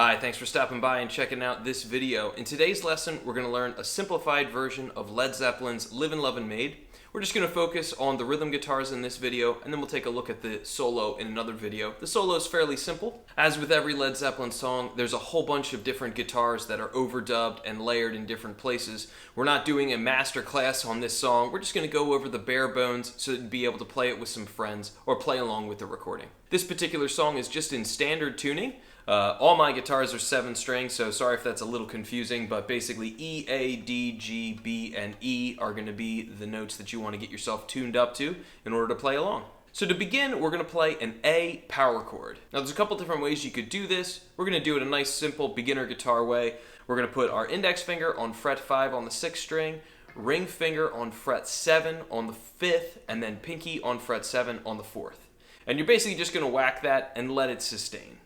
Hi, thanks for stopping by and checking out this video. In today's lesson, we're going to learn a simplified version of Led Zeppelin's Live and Love and Maid. We're just going to focus on the rhythm guitars in this video, and then we'll take a look at the solo in another video. The solo is fairly simple. As with every Led Zeppelin song, there's a whole bunch of different guitars that are overdubbed and layered in different places. We're not doing a master class on this song. We're just going to go over the bare bones so that you'd be able to play it with some friends or play along with the recording. This particular song is just in standard tuning. All my guitars are 7 strings, so sorry if that's a little confusing, but basically E, A, D, G, B, and E are going to be the notes that you want to get yourself tuned up to in order to play along. So to begin, we're going to play an A power chord. Now there's a couple different ways you could do this. We're going to do it a nice simple beginner guitar way. We're going to put our index finger on fret 5 on the 6th string, ring finger on fret 7 on the 5th, and then pinky on fret 7 on the 4th. And you're basically just going to whack that and let it sustain.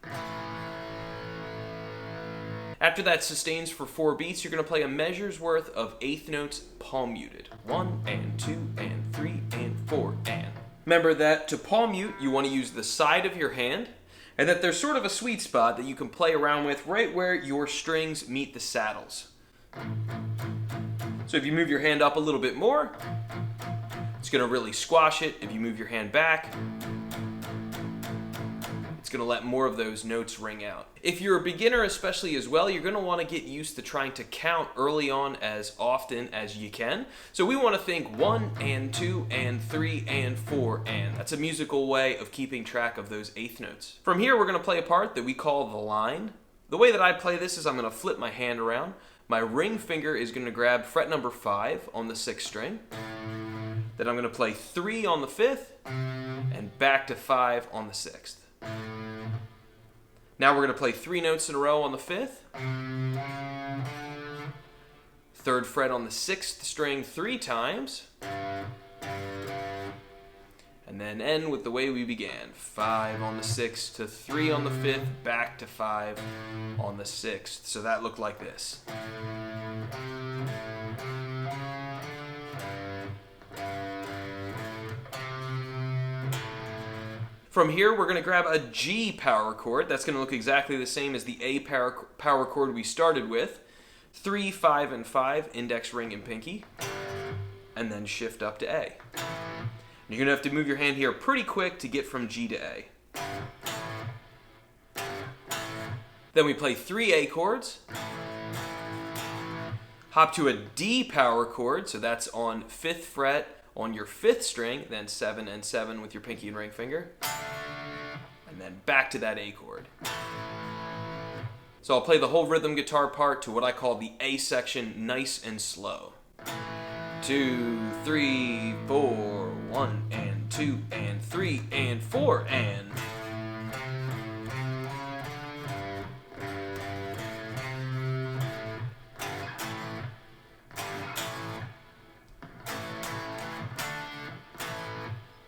After that sustains for 4 beats, you're going to play a measure's worth of eighth notes palm muted. 1 and 2 and 3 and 4 and. Remember that to palm mute, you want to use the side of your hand, and that there's sort of a sweet spot that you can play around with right where your strings meet the saddles. So if you move your hand up a little bit more, it's going to really squash it. If you move your hand back, it's going to let more of those notes ring out. If you're a beginner especially as well, you're going to want to get used to trying to count early on as often as you can. So we want to think 1 and 2 and 3 and 4 and. That's a musical way of keeping track of those eighth notes. From here, we're going to play a part that we call the line. The way that I play this is I'm going to flip my hand around. My ring finger is going to grab fret number 5 on the 6th string. Then I'm going to play 3 on the 5th and back to 5 on the 6th. Now we're going to play 3 notes in a row on the 5th. 3rd fret on the 6th string 3 times. And then end with the way we began. 5 on the 6th to 3 on the 5th, back to 5 on the 6th. So that looked like this. From here, we're going to grab a G power chord. That's going to look exactly the same as the A power chord we started with. 3, 5, and 5, index, ring, and pinky. And then shift up to A. You're going to have to move your hand here pretty quick to get from G to A. Then we play 3 A chords. Hop to a D power chord, so that's on 5th fret on your 5th string, then 7 and 7 with your pinky and ring finger. And then back to that A chord. So I'll play the whole rhythm guitar part to what I call the A section, nice and slow. 2, 3, 4, 1 and 2 and 3 and 4 and.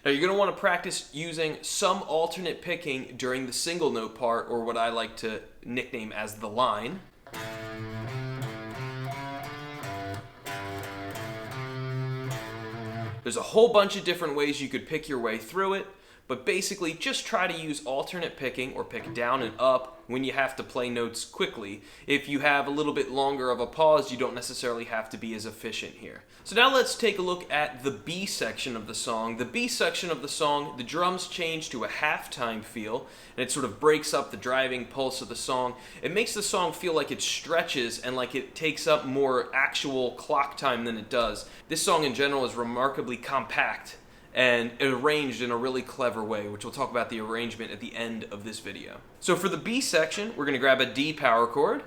Now you're going to want to practice using some alternate picking during the single note part, or what I like to nickname as the line. There's a whole bunch of different ways you could pick your way through it, but basically just try to use alternate picking or pick down and up when you have to play notes quickly. If you have a little bit longer of a pause, you don't necessarily have to be as efficient here. So now let's take a look at the B section of the song. The B section of the song, the drums change to a halftime feel, and it sort of breaks up the driving pulse of the song. It makes the song feel like it stretches and like it takes up more actual clock time than it does. This song in general is remarkably compact and arranged in a really clever way, which we'll talk about the arrangement at the end of this video. So for the B section, we're going to grab a D power chord.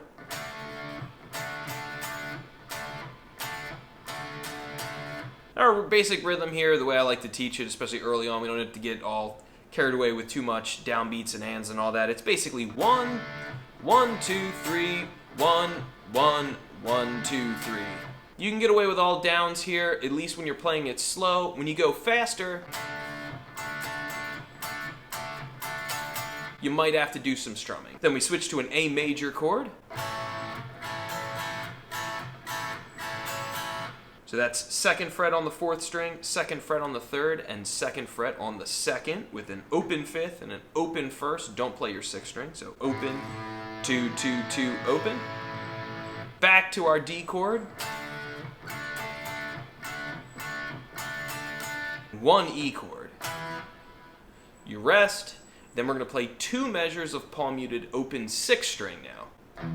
Our basic rhythm here, the way I like to teach it, especially early on, we don't have to get all carried away with too much downbeats and hands and all that. It's basically 1, 1, 2, 3, 1, 1, 1, 2, 3. You can get away with all downs here, at least when you're playing it slow. When you go faster, you might have to do some strumming. Then we switch to an A major chord. So that's 2nd fret on the 4th string, 2nd fret on the 3rd, and 2nd fret on the 2nd with an open 5th and an open 1st. Don't play your 6th string, so open, 2, 2, 2, open. Back to our D chord. 1 E chord. You rest, then we're going to play 2 measures of palm muted open 6th string now.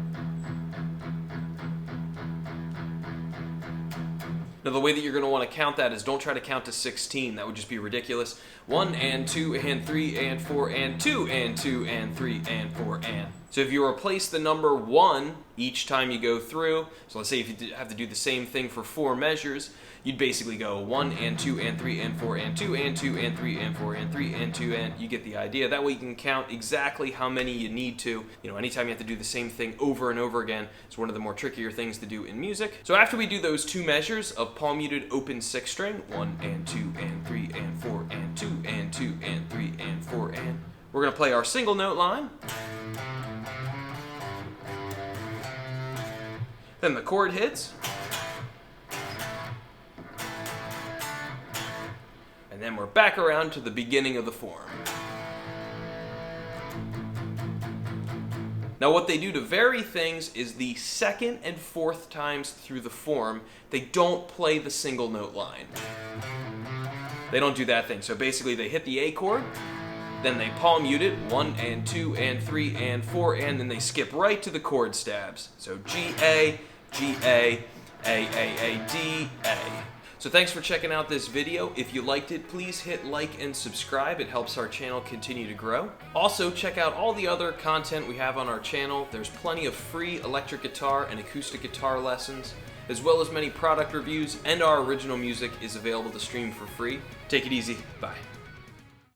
Now the way that you're going to want to count that is don't try to count to 16, that would just be ridiculous. 1 and 2 and 3 and 4 and 2 and 2 and 3 and 4 and. So if you replace the number 1 each time you go through, so let's say if you have to do the same thing for 4 measures, you'd basically go 1 and 2 and 3 and 4 and 2 and 2 and 3 and 4 and 3 and 2 and you get the idea. That way you can count exactly how many you need to. You know, anytime you have to do the same thing over and over again, it's one of the more trickier things to do in music. So after we do those 2 measures of palm muted open 6th string, 1 and 2 and 3 and 4 and 2 and 2 and 3 and 4 and, we're going to play our single note line. Then the chord hits. And then we're back around to the beginning of the form. Now what they do to vary things is the 2nd and 4th times through the form, they don't play the single note line. They don't do that thing. So basically they hit the A chord, then they palm mute it, 1 and 2 and 3 and 4 and then they skip right to the chord stabs. So G, A, G, A, D, A. So thanks for checking out this video. If you liked it, please hit like and subscribe. It helps our channel continue to grow. Also, check out all the other content we have on our channel. There's plenty of free electric guitar and acoustic guitar lessons, as well as many product reviews, and our original music is available to stream for free. Take it easy. Bye.